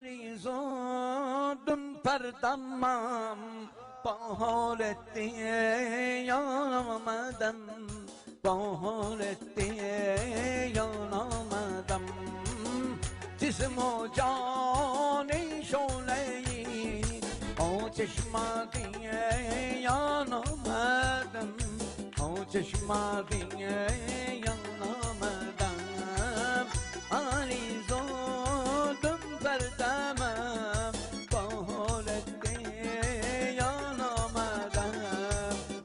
ریزادم پردمم با حالت دیان آمدم با حالت دیان آمدم جسم و جانی شعله‌ای با چشم دیان آمدم با چشم دیان آمدم علیزادم پردمم با حالت دیان آمدم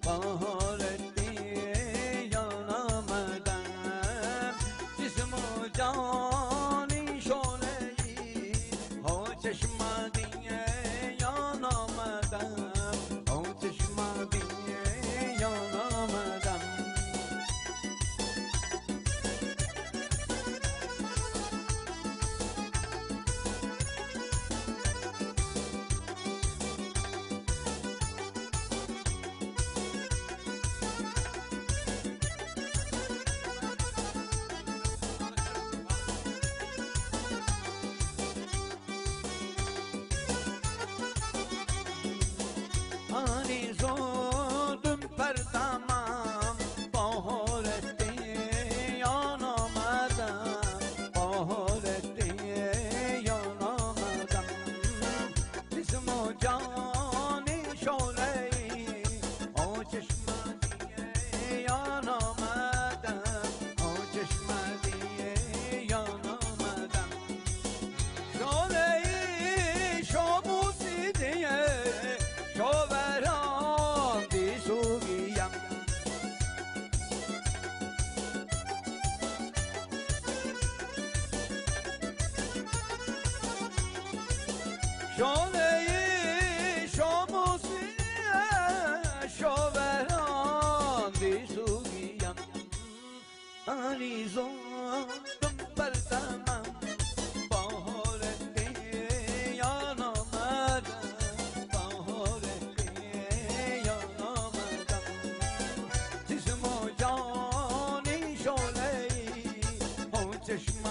با حالت دیان آمدم جسم و جانی شعله‌ای با چشم دیان آمدم با چشم دیان آمدم علیزادم پردمم با حالت دیان آمدم با حالت دیان آمدم جسم و جانی شعله‌ای با چشم دیان آمدم با چشم دیان آمدم شعله‌ای شاموسی دیه شووران دی سوگیم شعله‌ای شاموسی شووران دی سوگیم علیزادم پردمم با حالت دیان آمدم با حالت دیان آمدم جسم و جانی شعله‌ای با چشم